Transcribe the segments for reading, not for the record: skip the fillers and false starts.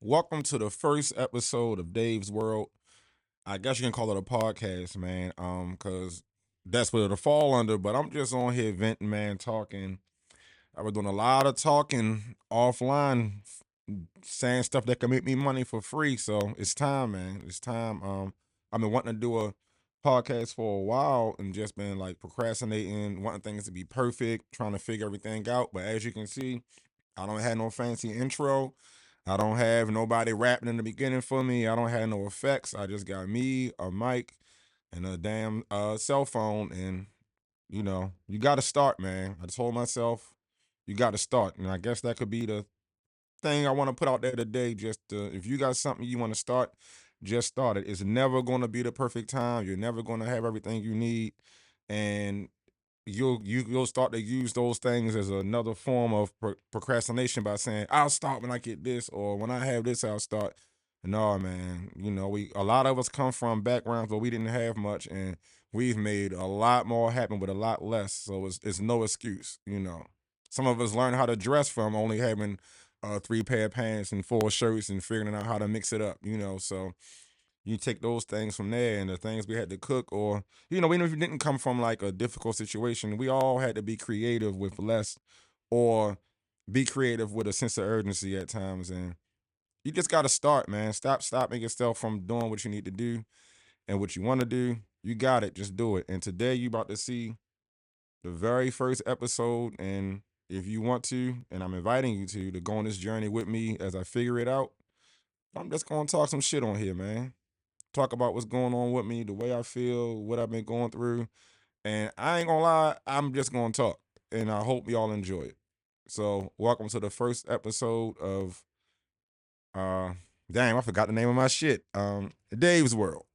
Welcome to the first episode of Dave's World. I guess you can call it a podcast, man. Cause that's what it'll fall under. But I'm just on here venting, man, talking. I was doing a lot of talking offline, saying stuff that can make me money for free. So it's time, man. It's time. I've been wanting to do a podcast for a while and just been like procrastinating, wanting things to be perfect, trying to figure everything out. But as you can see, I don't have no fancy intro. I don't have nobody rapping in the beginning for me. I don't have no effects. I just got me, a mic, and a damn cell phone. And you got to start, man. I told myself you got to start, and I guess that could be the thing I want to put out there today. Just if you got something you want to start, just start it. It's never going to be the perfect time. You're never going to have everything you need, and you'll start to use those things as another form of procrastination by saying I'll start when I get this, or when I have this I'll start. No, man, we a lot of us come from backgrounds where we didn't have much, and we've made a lot more happen with a lot less, so it's no excuse. Some of us learn how to dress from only having three pair of pants and four shirts and figuring out how to mix it up. So you take those things from there, and the things we had to cook, or even if you didn't come from like a difficult situation, we all had to be creative with less, or be creative with a sense of urgency at times. And you just got to start, man. Stop stopping yourself from doing what you need to do and what you want to do. You got it, just do it. And today you about to see the very first episode, and if you want to, and I'm inviting you to go on this journey with me as I figure it out, I'm just gonna talk some shit on here, man. Talk about what's going on with me, the way I feel, what I've been going through. And I ain't gonna lie, I'm just gonna talk. And I hope y'all enjoy it. So welcome to the first episode of uh damn, I forgot the name of my shit. Dave's World.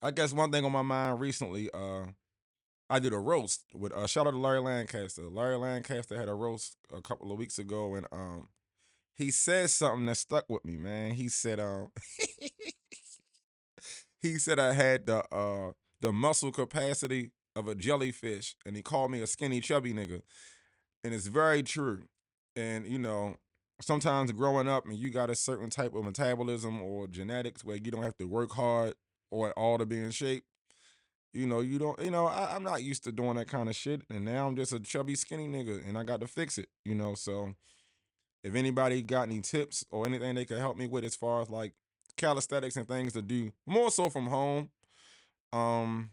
I guess one thing on my mind recently, I did a roast with shout out to Larry Lancaster. Larry Lancaster had a roast a couple of weeks ago, and he said something that stuck with me, man. He said he said I had the muscle capacity of a jellyfish, and he called me a skinny chubby nigga, and it's very true. And sometimes growing up, and you got a certain type of metabolism or genetics where you don't have to work hard or at all to be in shape. You don't. I'm not used to doing that kind of shit, and now I'm just a chubby skinny nigga, and I got to fix it. So if anybody got any tips or anything they could help me with as far as like calisthenics and things to do more so from home, um,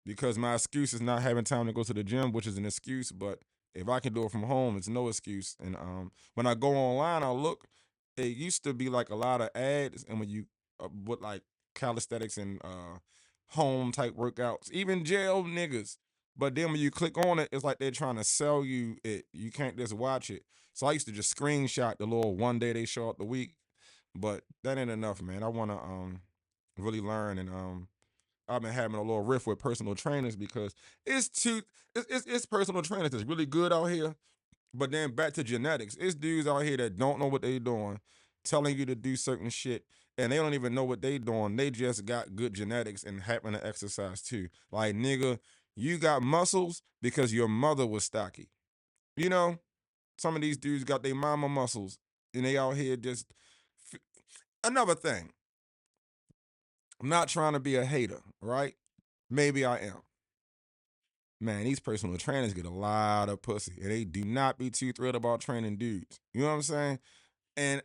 because my excuse is not having time to go to the gym, which is an excuse. But if I can do it from home, it's no excuse. And when I go online, I look. It used to be like a lot of ads, and when you with like calisthenics and home type workouts, even jail niggas. But then when you click on it, it's like they're trying to sell you it. You can't just watch it. So I used to just screenshot the little one day they show up the week, but that ain't enough, man. I want to really learn, and I've been having a little riff with personal trainers because it's too it's personal trainers that's really good out here. But then back to genetics, it's dudes out here that don't know what they doing, telling you to do certain shit, and they don't even know what they doing. They just got good genetics and happen to exercise too. Like nigga, you got muscles because your mother was stocky. You know, some of these dudes got their mama muscles, and they out here just. Another thing, I'm not trying to be a hater, right? Maybe I am. Man, these personal trainers get a lot of pussy, and they do not be too thrilled about training dudes. You know what I'm saying? And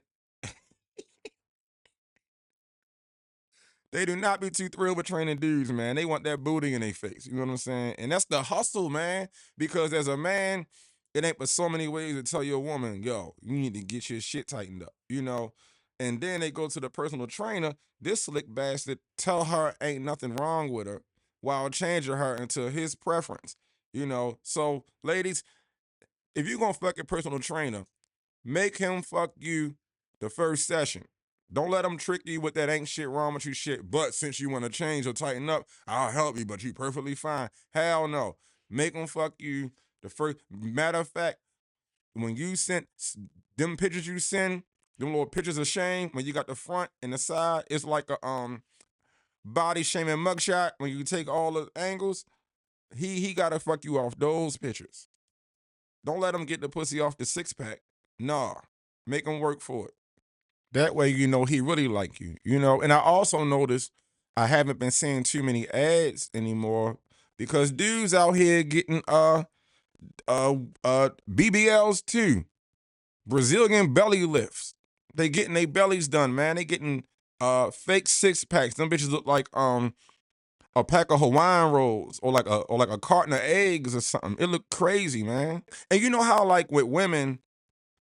they do not be too thrilled with training dudes, man. They want that booty in their face. You know what I'm saying? And that's the hustle, man. Because as a man, it ain't but so many ways to tell your woman, yo, you need to get your shit tightened up. And then they go to the personal trainer, this slick bastard, tell her ain't nothing wrong with her while changing her into his preference. So ladies, if you gonna fuck a personal trainer, make him fuck you the first session. Don't let him trick you with that ain't shit wrong with you shit. But since you want to change or tighten up, I'll help you, but you perfectly fine. Hell no. Make him fuck you the first. Matter of fact, when you sent them pictures you send, them little pictures of shame, when you got the front and the side, it's like a body shaming mugshot. When you take all the angles, he gotta fuck you off those pictures. Don't let him get the pussy off the six pack. Nah. Make him work for it. That way, he really like you, And I also noticed I haven't been seeing too many ads anymore because dudes out here getting BBLs too, Brazilian belly lifts. They getting their bellies done, man. They getting fake six packs. Them bitches look like a pack of Hawaiian rolls or like a carton of eggs or something. It look crazy, man. And you know how like with women,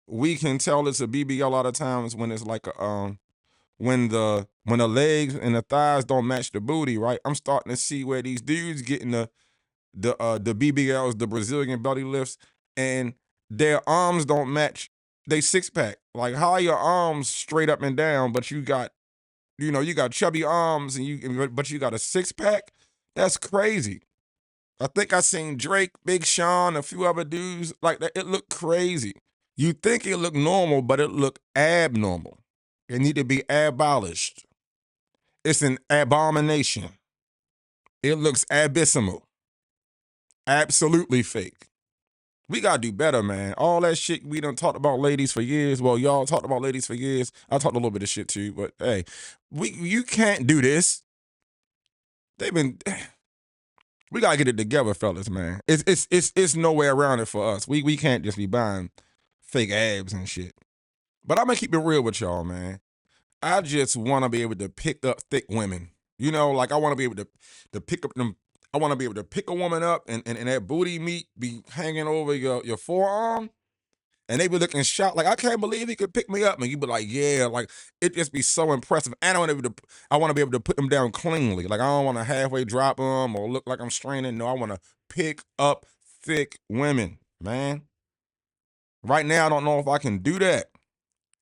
we can tell it's a BBL a lot of times when it's like a when the legs and the thighs don't match the booty, right? I'm starting to see where these dudes getting the BBLs, the Brazilian belly lifts, and their arms don't match they six pack. Like how are your arms straight up and down, but you got chubby arms but you got a six pack? That's crazy. I think I seen Drake, Big Sean, a few other dudes like that. It looked crazy. You think it looked normal, but it looked abnormal. It need to be abolished. It's an abomination. It looks abysmal. Absolutely fake. We gotta do better, man. All that shit we done talked about ladies for years. Well, y'all talked about ladies for years. I talked a little bit of shit too, but hey, you can't do this. They've been we gotta get it together, fellas, man. It's no way around it for us. We can't just be buying fake abs and shit. But I'm gonna keep it real with y'all, man. I just want to be able to pick up thick women. Like I want to be able to pick up them. I want to be able to pick a woman up and that booty meat be hanging over your forearm, and they be looking shocked. Like I can't believe he could pick me up, and you be like, yeah, like it just be so impressive. And I want to be able to put them down cleanly. Like I don't want to halfway drop them or look like I'm straining. No, I want to pick up thick women, man. Right now, I don't know if I can do that.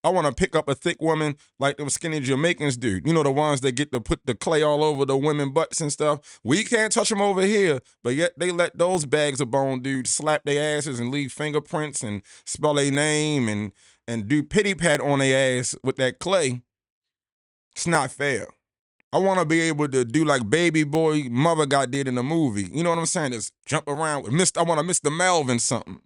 I want to pick up a thick woman like them skinny Jamaicans do. The ones that get to put the clay all over the women butts and stuff. We can't touch them over here, but yet they let those bags of bone dudes slap their asses and leave fingerprints and spell their name and do pity pat on their ass with that clay. It's not fair. I want to be able to do like Baby Boy Mother got did in the movie. You know what I'm saying? Just jump around with Mr. I want to Mr. Melvin something.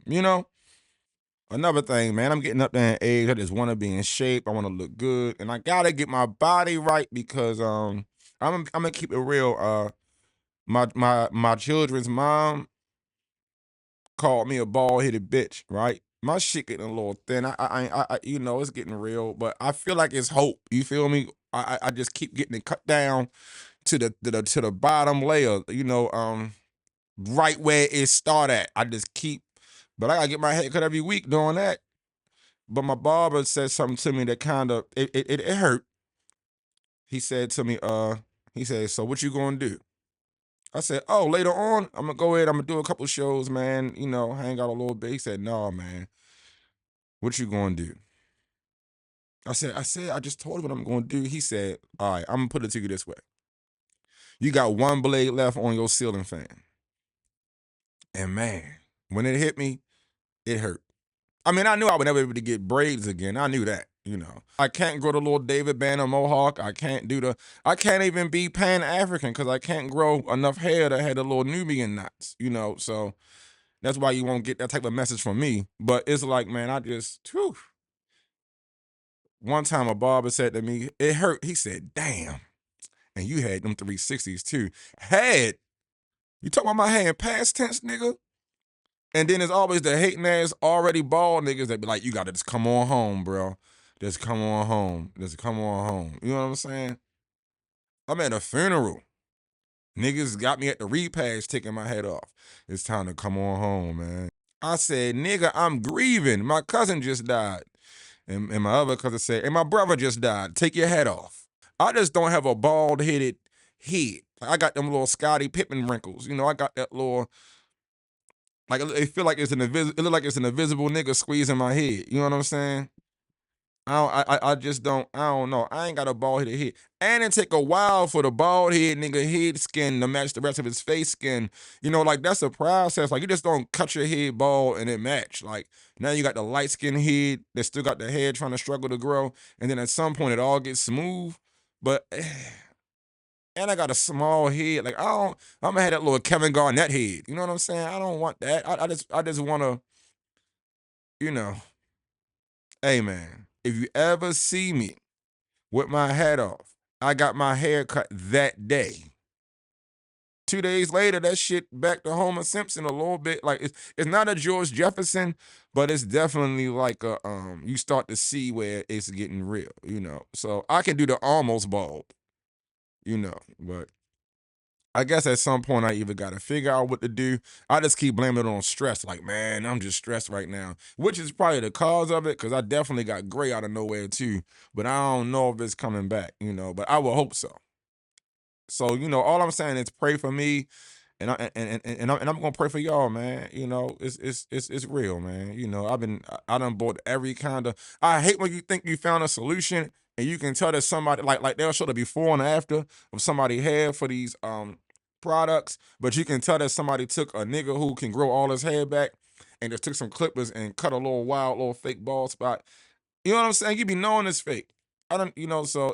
Another thing, man, I'm getting up there in age. I just want to be in shape. I want to look good, and I gotta get my body right because I'm gonna keep it real. My children's mom called me a bald headed bitch. Right, my shit getting a little thin. It's getting real, but I feel like it's hope. You feel me? I just keep getting it cut down to the bottom layer. Right where it start at. But I gotta get my hair cut every week doing that. But my barber said something to me that kind of it hurt. He said to me, so what you gonna do? I said, oh, later on, I'm gonna go ahead, I'm gonna do a couple shows, man, hang out a little bit. He said, no, man, what you gonna do? I just told you what I'm gonna do. He said, all right, I'm gonna put it to you this way. You got one blade left on your ceiling fan. And man, when it hit me, it hurt. I mean, I knew I would never be able to get braids again. I knew that. I can't grow the little David Banner mohawk. I can't even be Pan-African because I can't grow enough hair that had the little Nubian knots. So that's why you won't get that type of message from me. But it's like, man, whew. One time a barber said to me, it hurt. He said, damn. And you had them 360s too. Had. You talking about my hair in past tense, nigga? And then there's always the hating ass already bald niggas that be like, you gotta just come on home, bro. Just come on home. Just come on home. You know what I'm saying? I'm at a funeral. Niggas got me at the repast taking my head off. It's time to come on home, man. I said, nigga, I'm grieving. My cousin just died. And my other cousin said, and my brother just died. Take your head off. I just don't have a bald-headed head. I got them little Scottie Pippen wrinkles. I got that little, like, it feel like it look like it's an invisible nigga squeezing my head. You know what I'm saying? I just don't. I don't know. I ain't got a bald headed head, and it take a while for the bald head nigga head skin to match the rest of his face skin. Like that's a process. Like you just don't cut your head bald and it match. Like now you got the light skin head that still got the hair trying to struggle to grow, and then at some point it all gets smooth. But and I got a small head. Like I'm gonna have that little Kevin Garnett head. You know what I'm saying? I don't want that. I just want to. You know. Hey man, if you ever see me with my hat off. I got my hair cut that day. 2 days later, that shit back to Homer Simpson a little bit. Like it's not a George Jefferson, but it's definitely like a you start to see where it's getting real, So I can do the almost bald, but I guess at some point I either got to figure out what to do. I just keep blaming it on stress. Like, man, I'm just stressed right now, which is probably the cause of it because I definitely got gray out of nowhere too. But I don't know if it's coming back, but I will hope so. So, all I'm saying is pray for me and I'm gonna pray for y'all, man. It's real, man. I done bought every kind of. I hate when you think you found a solution and you can tell that somebody like they'll show the before and after of somebody hair for these products, but you can tell that somebody took a nigga who can grow all his hair back and just took some clippers and cut a little wild little fake bald spot. You know what I'm saying? You be knowing it's fake. I don't, so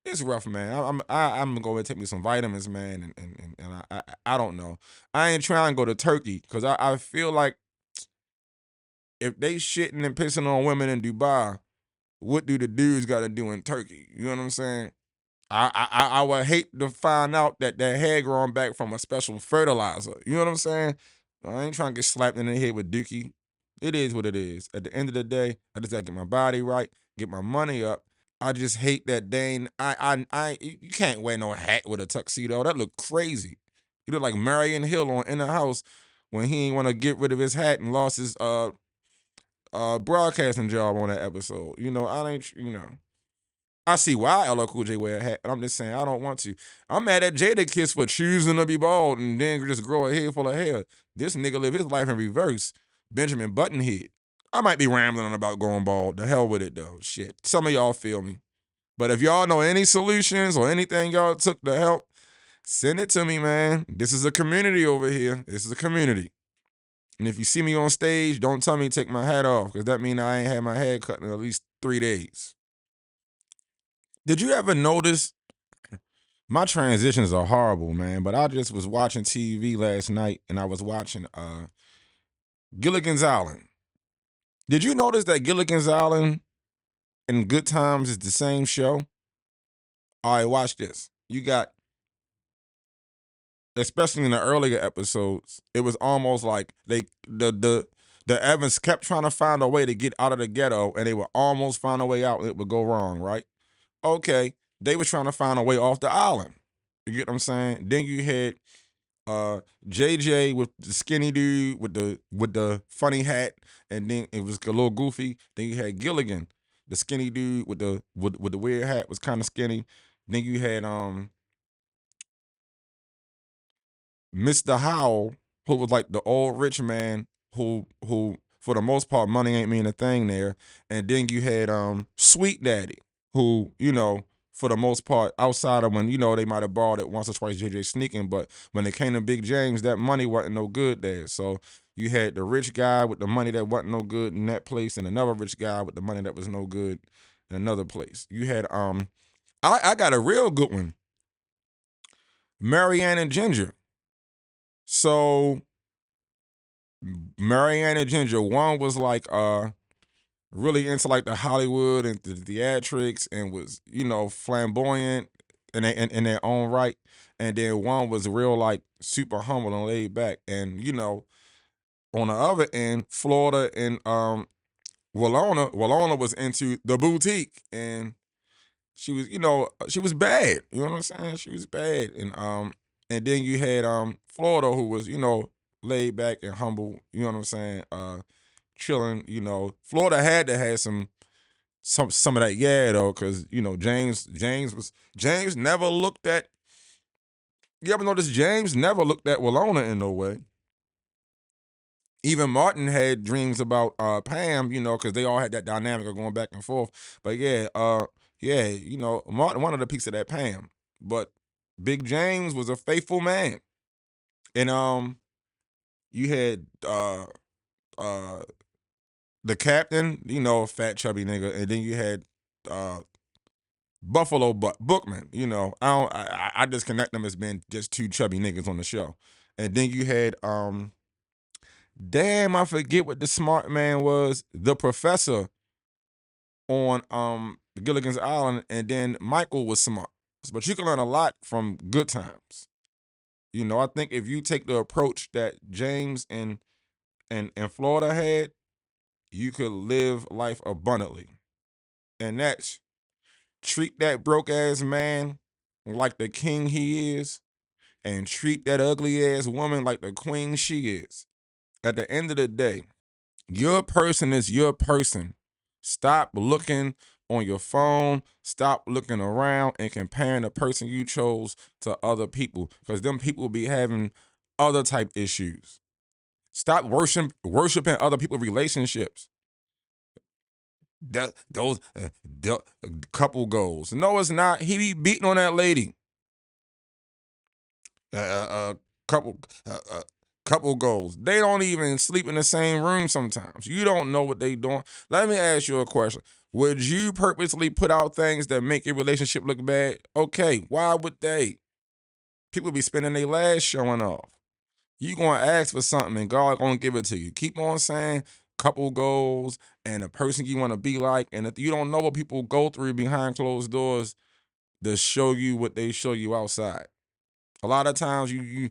it's rough, man. I'm gonna go and take me some vitamins, man, and I don't know. I ain't trying to go to Turkey because I feel like if they shitting and pissing on women in Dubai, what do the dudes got to do in Turkey? You know what I'm saying? I would hate to find out that hair growing back from a special fertilizer. You know what I'm saying? I ain't trying to get slapped in the head with Dookie. It is what it is. At the end of the day, I just gotta get my body right, get my money up. I just hate that Dane. You can't wear no hat with a tuxedo. That look crazy. You look like Marion Hill on In the House when he ain't want to get rid of his hat and lost his broadcasting job on that episode. I ain't. I see why LL Cool J wear a hat, but I'm just saying I don't want to. I'm mad at Jadakiss for choosing to be bald and then just grow a head full of hair. This nigga live his life in reverse. Benjamin Buttonhead. I might be rambling on about going bald. The hell with it though. Shit. Some of y'all feel me. But if y'all know any solutions or anything y'all took to help, send it to me, man. This is a community over here. This is a community. And if you see me on stage, don't tell me to take my hat off, because that means I ain't had my hair cut in at least 3 days. Did you ever notice my transitions are horrible, man? But I just was watching TV last night and I was watching Gilligan's Island. Did you notice that Gilligan's Island and Good Times is the same show? All right, watch this. You got, especially in the earlier episodes, it was almost like the Evans kept trying to find a way to get out of the ghetto, and they would almost find a way out, and it would go wrong, right? Okay, they were trying to find a way off the island. You get what I'm saying? Then you had JJ with the skinny dude with the funny hat, and then it was a little goofy. Then you had Gilligan, the skinny dude with the weird hat, was kind of skinny. Then you had Mr. Howell, who was like the old rich man who for the most part money ain't mean a thing there. And then you had Sweet Daddy, who, for the most part, outside of when, they might have borrowed it once or twice, JJ sneaking, but when it came to Big James, that money wasn't no good there. So you had the rich guy with the money that wasn't no good in that place, and another rich guy with the money that was no good in another place. You had I got a real good one. Marianne and Ginger. So Marianne and Ginger, one was like really into like the Hollywood and the theatrics and was, flamboyant in their own right. And then one was real like super humble and laid back. And, on the other end, Florida and Walona was into the boutique, and she was, she was bad. You know what I'm saying? She was bad. And then you had Florida, who was, laid back and humble, you know what I'm saying? Chilling, Florida had to have some of that, yeah, though, because James never looked at, you ever notice James never looked at Walona in no way. Even Martin had dreams about Pam, because they all had that dynamic of going back and forth. But yeah, Martin wanted a piece of that Pam. But Big James was a faithful man. And you had the captain, fat chubby nigga, and then you had Buffalo Bookman. I just connect them as being just two chubby niggas on the show. And then you had I forget what the smart man was, the professor on the Gilligan's Island, and then Michael was smart. But you can learn a lot from Good Times. You know, I think if you take the approach that James and Florida had, you could live life abundantly. And that's treat that broke ass man like the king he is, and treat that ugly ass woman like the queen she is. At the end of the day, your person is your person. Stop looking on your phone. Stop looking around and comparing the person you chose to other people, because them people be having other type issues. Stop worshiping other people's relationships. Those couple goals. No, it's not. He be beating on that lady. Uh, uh, uh, couple couple goals. They don't even sleep in the same room sometimes. You don't know what they doing. Let me ask you a question. Would you purposely put out things that make your relationship look bad? Okay, why would they? People be spending their last showing off. You gonna ask for something and God gonna give it to you. Keep on saying couple goals and the person you want to be like. And if you don't know what people go through behind closed doors, to show you what they show you outside. A lot of times you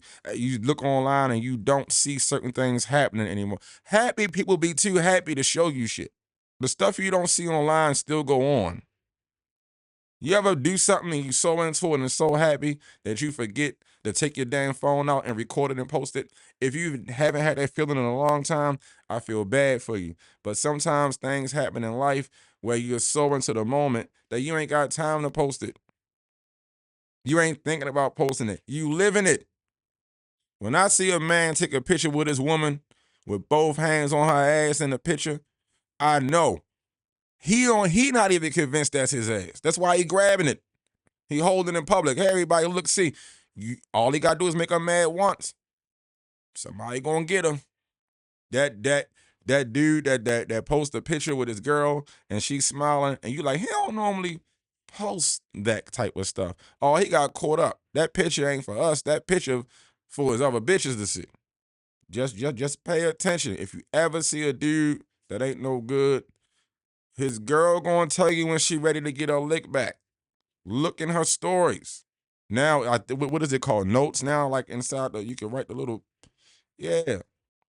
look online and you don't see certain things happening anymore. Happy people be too happy to show you shit. The stuff you don't see online still go on. You ever do something and you so into it and so happy that you forget to take your damn phone out and record it and post it? If you haven't had that feeling in a long time, I feel bad for you. But sometimes things happen in life where you're so into the moment that you ain't got time to post it. You ain't thinking about posting it. You living it. When I see a man take a picture with his woman with both hands on her ass in the picture, I know he not even convinced that's his ass. That's why he grabbing it. He holding it in public. Hey, everybody, look, see. All he got to do is make her mad once. Somebody gonna get him. That dude that posts a picture with his girl and she's smiling and you like, he don't normally post that type of stuff. Oh, he got caught up. That picture ain't for us. That picture for his other bitches to see. Just pay attention. If you ever see a dude that ain't no good, his girl gonna tell you when she ready to get her lick back. Look in her stories. Now, what is it called? Notes now, like inside you can write the little, yeah.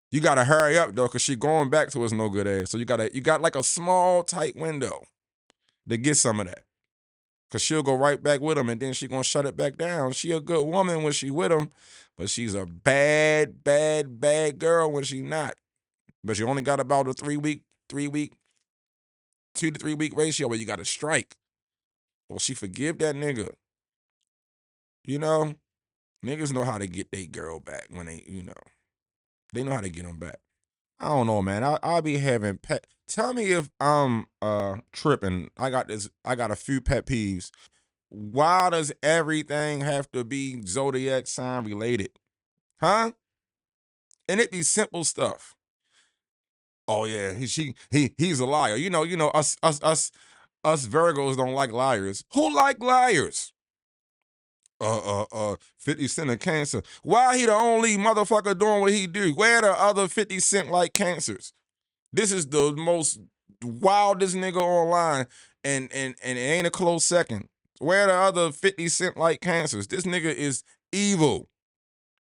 You gotta hurry up though, cause she going back to his no good ass. So you got like a small tight window to get some of that. Cause she'll go right back with him and then she gonna shut it back down. She a good woman when she with him, but she's a bad, bad, bad girl when she not. But you only got about a 3 week, 2 to 3 week ratio where you got to strike. Well, she forgive that nigga. You know, niggas know how to get their girl back when they know how to get them back. I don't know, man. I'll be having pet. Tell me if I'm tripping. I got a few pet peeves. Why does everything have to be zodiac sign related? Huh? And it be simple stuff. Oh yeah, he's a liar. Us Virgos don't like liars. Who like liars? 50 Cent of Cancer. Why he the only motherfucker doing what he do? Where the other 50 Cent like cancers? This is the most wildest nigga online, and it ain't a close second. Where the other 50 Cent like cancers? This nigga is evil.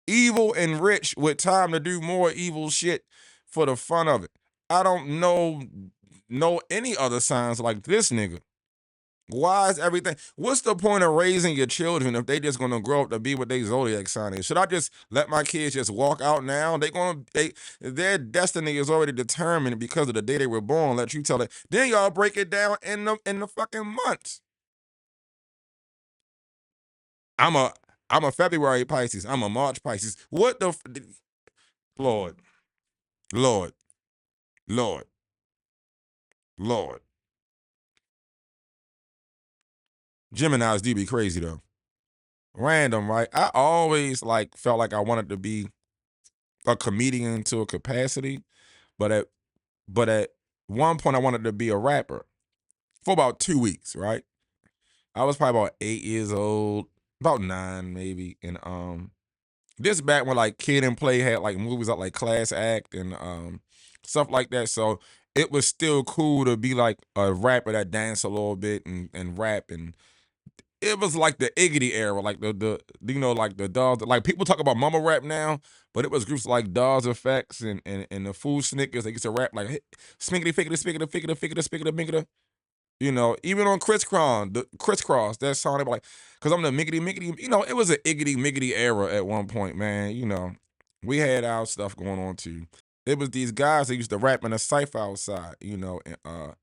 Evil and rich with time to do more evil shit for the fun of it. I don't know any other signs like this nigga. Why is everything? What's the point of raising your children if they just gonna grow up to be what they zodiac sign is? Should I just let my kids just walk out now? Their destiny is already determined because of the day they were born. Let you tell it. Then y'all break it down in the fucking months. I'm a I'm a February Pisces. I'm a March Pisces. What the Lord, Lord, Lord, Lord. Gemini's do be crazy though. Random, right? I always like felt like I wanted to be a comedian to a capacity, but at one point I wanted to be a rapper for about 2 weeks, right? I was probably about 8 years old, about 9 maybe, and this back when like Kid and Play had like movies out like Class Act and stuff like that. So it was still cool to be like a rapper that danced a little bit and rap, and it was like the Iggity era, like the like the Dawes, like people talk about mumble rap now, but it was groups like Dawes Effects and the Food Snickers. They used to rap like smiggity figgity spiggity figgity figgity spiggity miggity. Even on Crisscross, that song, they were like, cause I'm the miggity miggity. It was an Iggity miggity era at one point, man. We had our stuff going on too. It was these guys that used to rap in a cipher outside, And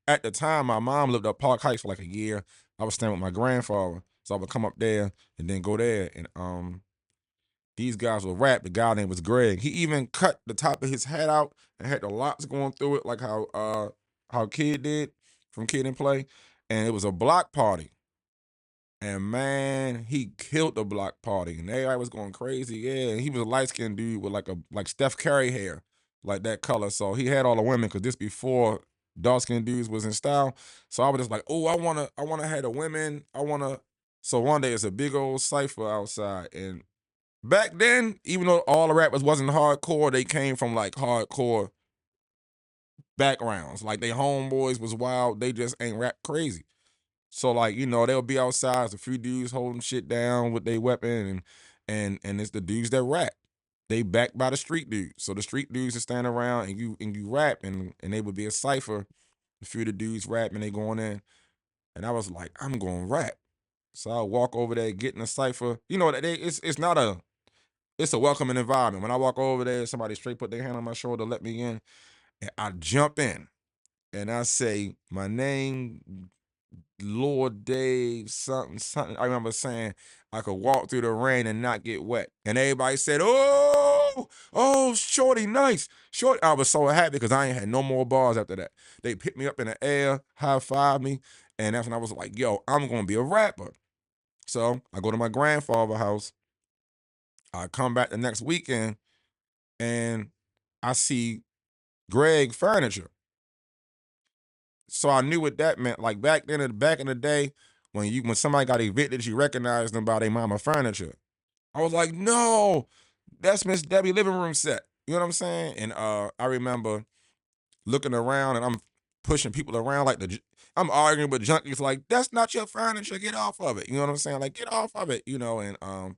at the time, my mom lived up Park Heights for like a year. I was staying with my grandfather, so I would come up there and then go there. And these guys would rap. The guy name was Greg. He even cut the top of his hat out and had the locks going through it, like how Kid did from Kid and Play. And it was a block party. And man, he killed the block party, and everybody was going crazy. Yeah, and he was a light skinned dude with like Steph Curry hair, like that color. So he had all the women, because this before dark skinned dudes was in style. So I was just like, oh, I wanna have the women. So one day it's a big old cipher outside, and back then, even though all the rappers wasn't hardcore, they came from like hardcore backgrounds. Like they homeboys was wild. They just ain't rap crazy. So like, they'll be outside, a few dudes holding shit down with their weapon, and it's the dudes that rap. They backed by the street dudes. So the street dudes are standing around and you rap, and they would be a cipher. A few of the dudes rap and they going in. And I was like, I'm going to rap. So I walk over there, get in a cipher. It's a welcoming environment. When I walk over there, somebody straight put their hand on my shoulder, let me in, and I jump in and I say, my name, Lord Dave, something, something. I remember saying I could walk through the rain and not get wet. And everybody said, oh, shorty, nice. Shorty. I was so happy because I ain't had no more bars after that. They picked me up in the air, high-fived me, and that's when I was like, yo, I'm going to be a rapper. So I go to my grandfather's house. I come back the next weekend, and I see Greg Furniture. So I knew what that meant. Like back in the day, when somebody got evicted, you recognized them by their mama furniture. I was like, no, that's Miss Debbie living room set. You know what I'm saying? And I remember looking around, and I'm pushing people around I'm arguing with junkies like, that's not your furniture. Get off of it. You know what I'm saying? Like, get off of it. And I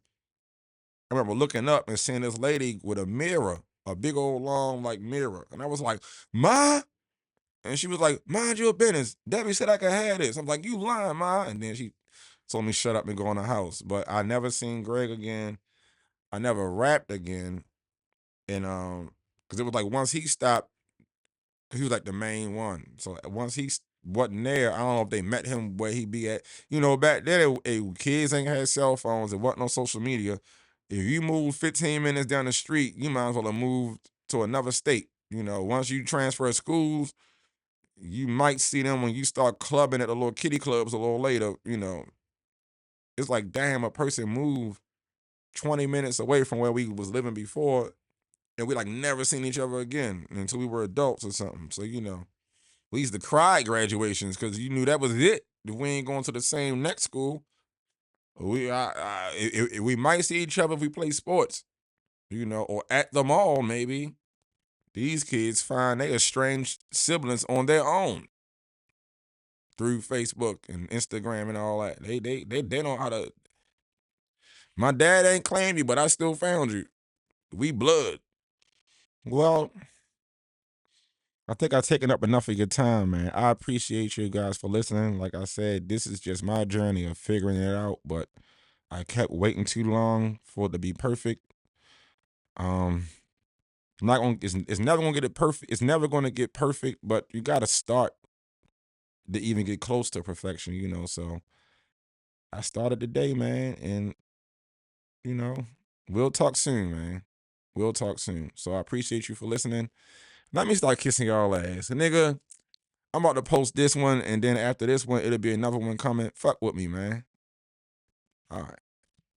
remember looking up and seeing this lady with a mirror, a big old long like mirror, and I was like, Ma. And she was like, mind your business. Debbie said I could have this. I'm like, you lying, Ma. And then she told me shut up and go in the house. But I never seen Greg again. I never rapped again. And because it was like once he stopped, he was like the main one. So once wasn't there, I don't know if they met him where he be at. Back then, kids ain't had cell phones. It wasn't on social media. If you moved 15 minutes down the street, you might as well have moved to another state. Once you transfer schools, you might see them when you start clubbing at the little kiddie clubs a little later. It's like, damn, a person moved 20 minutes away from where we was living before, and we like never seen each other again until we were adults or something. So we used to cry at graduations because you knew that was it. If we ain't going to the same next school, we might see each other if we play sports, or at the mall maybe. These kids find they estranged siblings on their own through Facebook and Instagram and all that. They know how to. My dad ain't claimed you, but I still found you. We blood. Well, I think I've taken up enough of your time, man. I appreciate you guys for listening. Like I said, this is just my journey of figuring it out, but I kept waiting too long for it to be perfect. Um, I'm not gonna. It's never gonna get it perfect. It's never gonna get perfect, but you gotta start to even get close to perfection. So I started today, man, and you know, we'll talk soon, man. We'll talk soon. So I appreciate you for listening. Let me start kissing y'all ass. Nigga, I'm about to post this one, and then after this one, it'll be another one coming. Fuck with me, man. All right.